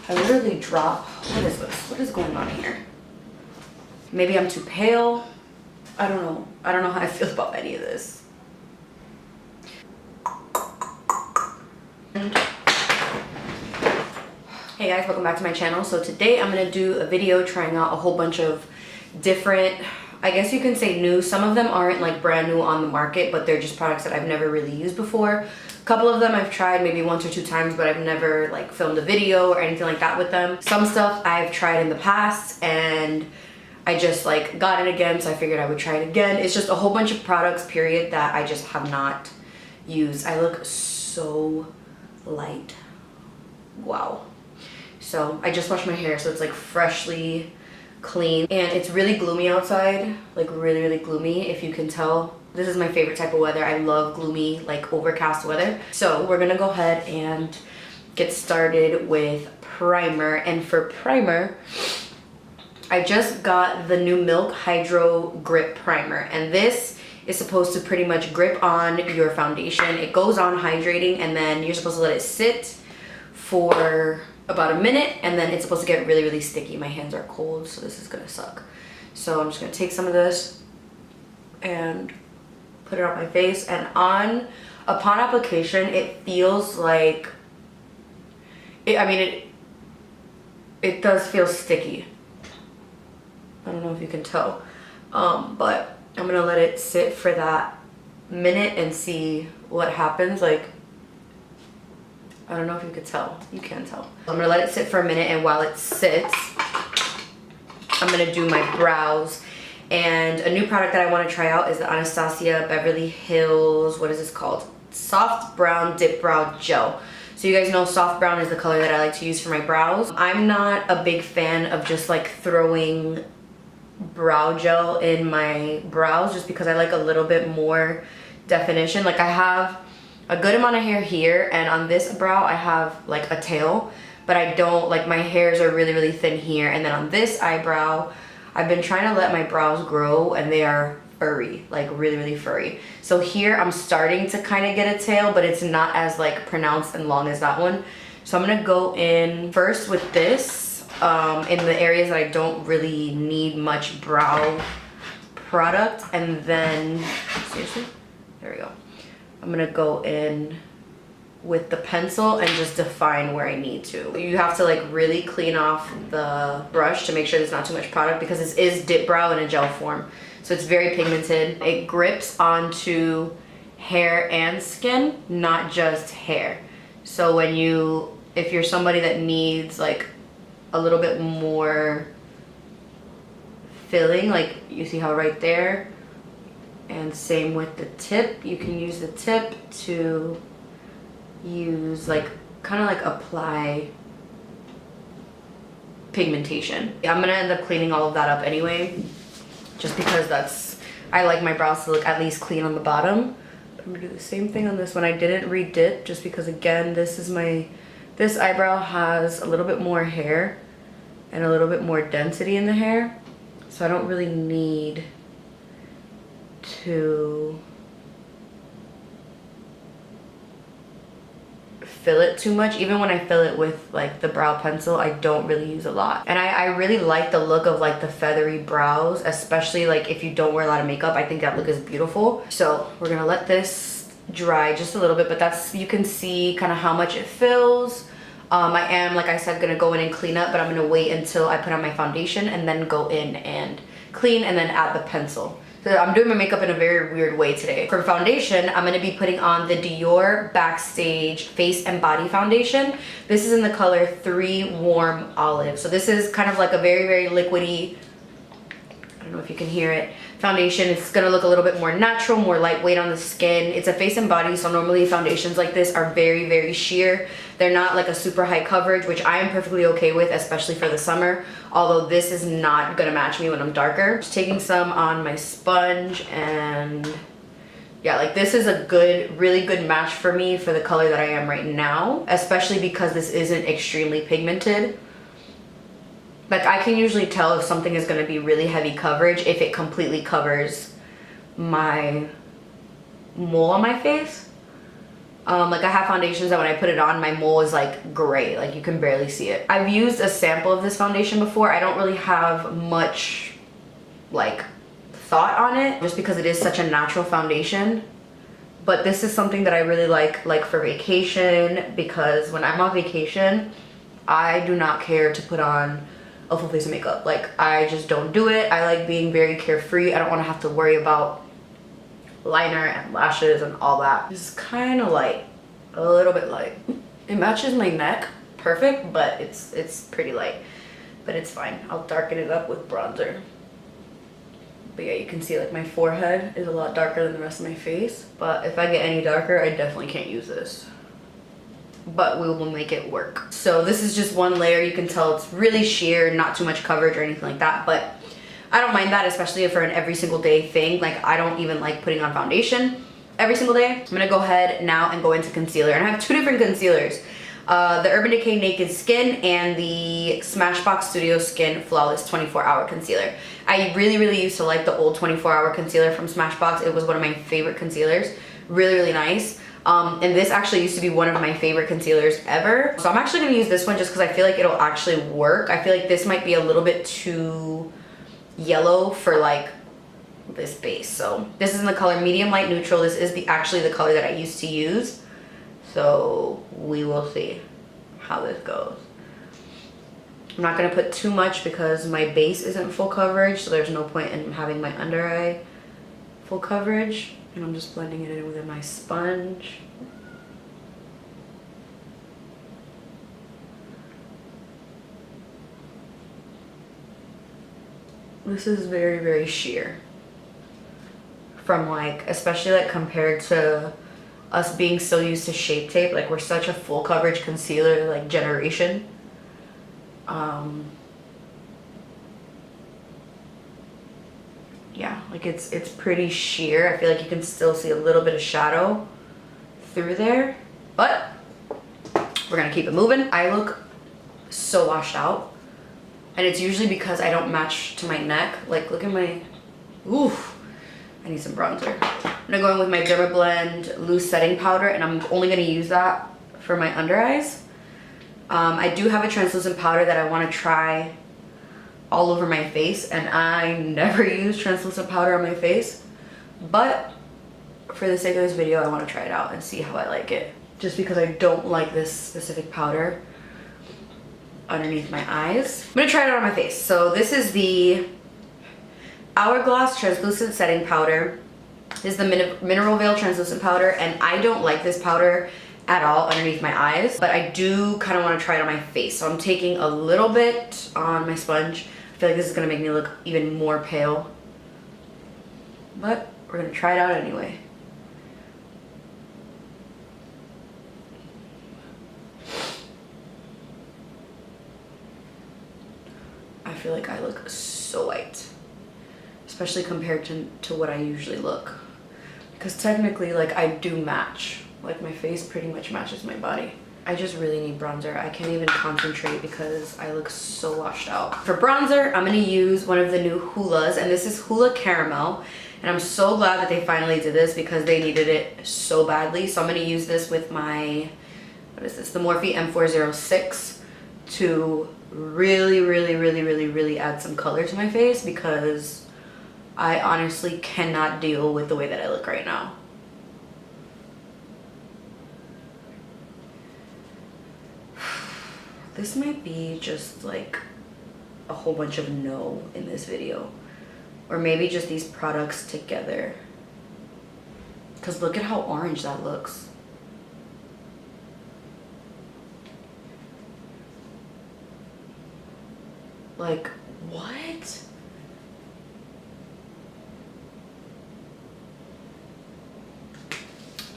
I literally drop. What is this? What is going on here? Maybe I'm too pale. I don't know. I don't know how I feel about any of this. Hey guys, welcome back to my channel. So today I'm gonna do a video trying out a whole bunch of different, I guess you can say new. Some of them aren't like brand new on the market, but they're just products that I've never really used before. A couple of them I've tried maybe once or two times, but I've never like filmed a video or anything like that with them. Some stuff I've tried in the past and I just like got it again, so I figured I would try it again. It's just a whole bunch of products, period, that I just have not used. I look so light. Wow. So I just washed my hair, so it's like freshly clean, and it's really gloomy outside, like really gloomy, if you can tell. This is my favorite type of weather. I love gloomy, like overcast weather. So we're gonna go ahead and get started with primer. And for primer, I just got the new Milk Hydro Grip Primer, and this is supposed to pretty much grip on your foundation. It goes on hydrating, and then you're supposed to let it sit for about a minute, and then it's supposed to get really sticky. My hands are cold, so this is gonna suck. So I'm just gonna take some of this and put it on my face, and upon application it feels like it does feel sticky. I don't know if you can tell, but I'm gonna let it sit for that minute and see what happens. Like, I don't know if you could tell. You can tell. I'm gonna let it sit for a minute, and while it sits, I'm gonna do my brows. And a new product that I want to try out is the Anastasia Beverly Hills, what is this called? Soft Brown Dip Brow Gel. So you guys know soft brown is the color that I like to use for my brows. I'm not a big fan of just like throwing brow gel in my brows, just because I like a little bit more definition. Like, I have a good amount of hair here, and on this brow I have like a tail, but I don't, like, my hairs are really thin here. And then on this eyebrow, I've been trying to let my brows grow, and they are furry, like really furry. So here I'm starting to kind of get a tail, but it's not as like pronounced and long as that one. So I'm gonna go in first with this in the areas that I don't really need much brow product, and then, seriously, there we go. I'm gonna go in with the pencil and just define where I need to. You have to like really clean off the brush to make sure there's not too much product, because this is dip brow in a gel form. So it's very pigmented. It grips onto hair and skin, not just hair. So if you're somebody that needs like a little bit more filling, like you see how right there, and same with the tip, you can use the tip to use like kind of like apply pigmentation. I'm gonna end up cleaning all of that up anyway, just because I like my brows to look at least clean on the bottom. I'm gonna do the same thing on this one. I didn't re-dip just because, again, this eyebrow has a little bit more hair and a little bit more density in the hair, so I don't really need to fill it too much. Even when I fill it with like the brow pencil, I don't really use a lot. And I really like the look of like the feathery brows, especially like if you don't wear a lot of makeup. I think that look is beautiful. So we're gonna let this dry just a little bit, but you can see kind of how much it fills. I am, like I said, gonna go in and clean up, but I'm gonna wait until I put on my foundation and then go in and clean and then add the pencil. So I'm doing my makeup in a very weird way today. For foundation, I'm gonna be putting on the Dior Backstage Face and Body Foundation. This is in the color 3 Warm Olive. So this is kind of like a very liquidy, I don't know if you can hear it, foundation. It's gonna look a little bit more natural, more lightweight on the skin. It's a face and body, so normally foundations like this are very sheer. They're not like a super high coverage, which I am perfectly okay with, especially for the summer, although this is not gonna match me when I'm darker. Just taking some on my sponge, and yeah, like this is a really good match for me for the color that I am right now, especially because this isn't extremely pigmented. Like, I can usually tell if something is going to be really heavy coverage if it completely covers my mole on my face. Like I have foundations that when I put it on, my mole is like gray, like you can barely see it. I've used a sample of this foundation before. I don't really have much like thought on it just because it is such a natural foundation. But this is something that I really like for vacation, because when I'm on vacation, I do not care to put on a full face of makeup. Like I just don't do it. I like being very carefree. I don't want to have to worry about liner and lashes and all that. It's kind of light, a little bit light. It matches my neck perfect, but it's pretty light, but it's fine. I'll darken it up with bronzer. But yeah, you can see like my forehead is a lot darker than the rest of my face. But if I get any darker, I definitely can't use this. But we will make it work. So this is just one layer. You can tell it's really sheer, not too much coverage or anything like that. But I don't mind that, especially for an every single day thing. Like I don't even like putting on foundation every single day. I'm gonna go ahead now and go into concealer. And I have two different concealers. The Urban Decay Naked Skin and the Smashbox Studio Skin Flawless 24-Hour Concealer. I really used to like the old 24-hour concealer from Smashbox. It was one of my favorite concealers. Really nice. And this actually used to be one of my favorite concealers ever. So I'm actually gonna use this one just because I feel like it'll actually work. I feel like this might be a little bit too yellow for like this base. So this is in the color Medium Light Neutral. This is actually the color that I used to use. So we will see how this goes. I'm not gonna put too much because my base isn't full coverage, so there's no point in having my under eye full coverage. And I'm just blending it in with my sponge. This is very sheer. From like, especially like compared to us being so used to Shape Tape, like we're such a full coverage concealer like generation. Yeah, like it's pretty sheer. I feel like you can still see a little bit of shadow through there, but we're gonna keep it moving. I look so washed out, and it's usually because I don't match to my neck. Like look at my, oof. I need some bronzer. I'm gonna go in with my Dermablend loose setting powder, and I'm only gonna use that for my under eyes. I do have a translucent powder that I wanna try all over my face, and I never use translucent powder on my face. But for the sake of this video, I wanna try it out and see how I like it. Just because I don't like this specific powder underneath my eyes. I'm gonna try it out on my face. So this is the Hourglass Translucent Setting Powder. This is the Mineral Veil Translucent Powder, and I don't like this powder at all underneath my eyes, but I do kind of want to try it on my face. So I'm taking a little bit on my sponge. I feel like this is going to make me look even more pale, but we're going to try it out anyway. I feel like I look so white, especially compared to what I usually look, because technically like I do match, like my face pretty much matches my body. I just really need bronzer. I can't even concentrate because I look so washed out. For bronzer, I'm gonna use one of the new Hoolas, and this is Hoola Caramel, and I'm so glad that they finally did this because they needed it so badly. So I'm gonna use this with my, what is this, the Morphe M406 to really add some color to my face, because I honestly cannot deal with the way that I look right now. This might be just like a whole bunch of no in this video, or maybe just these products together, because look at how orange that looks. Like, what?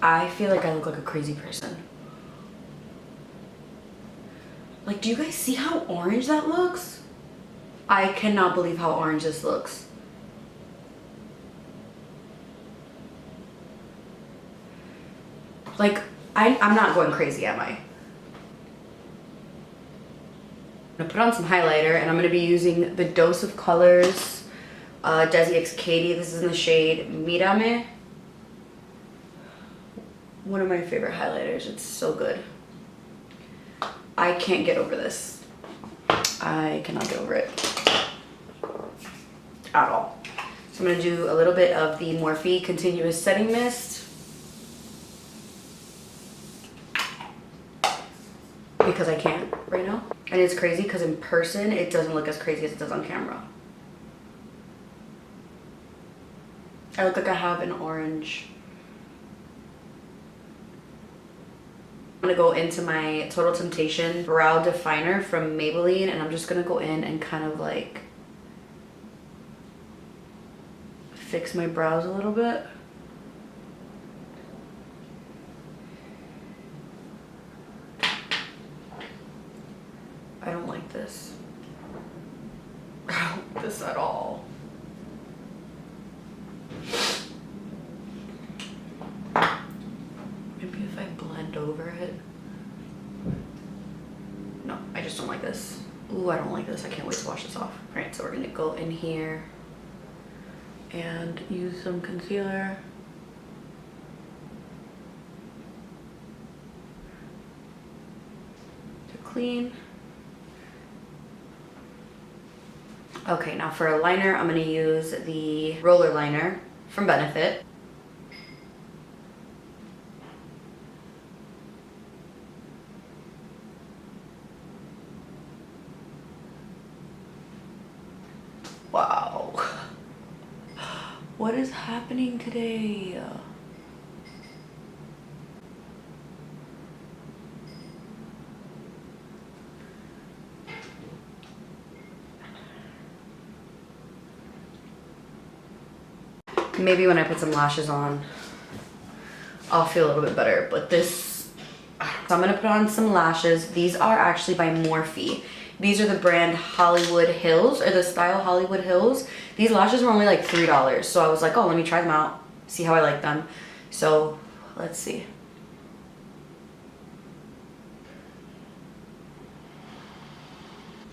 I feel like I look like a crazy person. Like, do you guys see how orange that looks? I cannot believe how orange this looks. Like, I'm not going crazy, am I? I'm gonna put on some highlighter, and I'm gonna be using the Dose of Colors Desi X Katie. This is in the shade Mirame. one of my favorite highlighters. It's so good. I can't get over this. I cannot get over it at all. So I'm gonna do a little bit of the Morphe Continuous Setting Mist because I can't right now. And it's crazy because in person, it doesn't look as crazy as it does on camera. I look like I have an orange. I'm gonna go into my Total Temptation Brow Definer from Maybelline, and I'm just gonna go in and kind of like fix my brows a little bit. I don't like this. I don't like this at all. Maybe if I blend over it. No, I just don't like this. Ooh, I don't like this. I can't wait to wash this off. All right, so we're gonna go in here and use some concealer. To clean. Okay, now for a liner, I'm gonna use the roller liner from Benefit. Wow. What is happening today? Maybe when I put some lashes on, I'll feel a little bit better, but this, so I'm gonna put on some lashes. These are actually by Morphe. These are the brand Hollywood Hills, or the style Hollywood Hills. These lashes were only like $3, so I was like, oh, let me try them out, see how I like them. So let's see.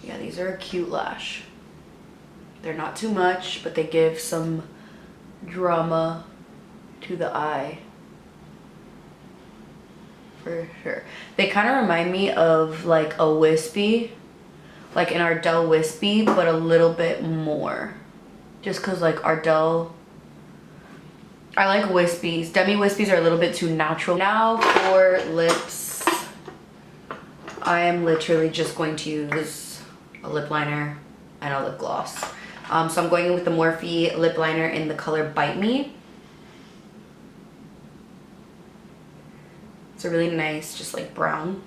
Yeah, these are a cute lash. They're not too much, but they give some drama to the eye for sure. They kind of remind me of like a wispy, like an Ardell wispy, but a little bit more, just because like Ardell, I like wispies. Demi wispies are a little bit too natural. Now for lips, I am literally just going to use a lip liner and a lip gloss. So I'm going in with the Morphe lip liner in the color Bite Me. It's a really nice, just like brown.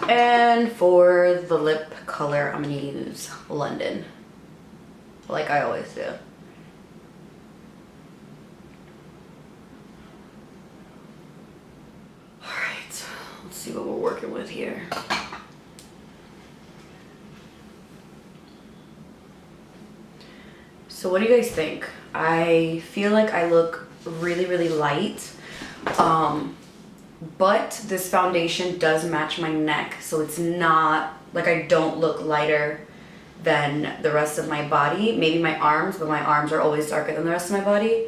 And for the lip color, I'm gonna use London, like I always do. All right, let's see what we're working with here. So what do you guys think? I feel like I look really, really light. But this foundation does match my neck, so it's not like I don't look lighter than the rest of my body. Maybe my arms, but my arms are always darker than the rest of my body.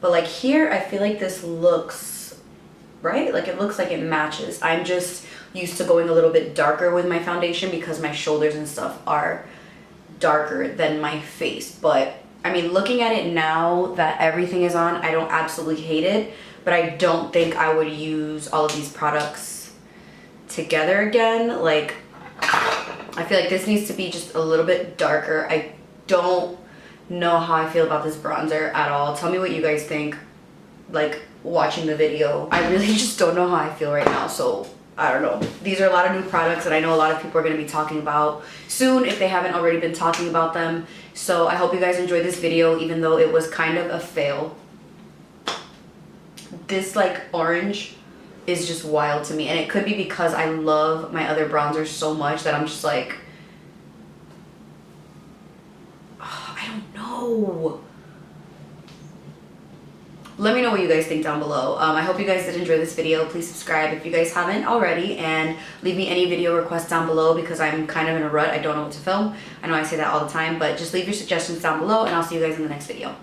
But like here, I feel like this looks right. Like it looks like it matches. I'm just used to going a little bit darker with my foundation because my shoulders and stuff are darker than my face. But I mean, looking at it now that everything is on, I don't absolutely hate it, but I don't think I would use all of these products together again. Like, I feel like this needs to be just a little bit darker. I don't know how I feel about this bronzer at all. Tell me what you guys think, like, watching the video. I really just don't know how I feel right now, so I don't know. These are a lot of new products that I know a lot of people are going to be talking about soon if they haven't already been talking about them. So I hope you guys enjoyed this video, even though it was kind of a fail. This like orange is just wild to me, and it could be because I love my other bronzers so much that I'm just like, oh, I don't know. Let me know what you guys think down below. I hope you guys did enjoy this video. Please subscribe if you guys haven't already, and leave me any video requests down below because I'm kind of in a rut. I don't know what to film. I know I say that all the time, but just leave your suggestions down below, and I'll see you guys in the next video.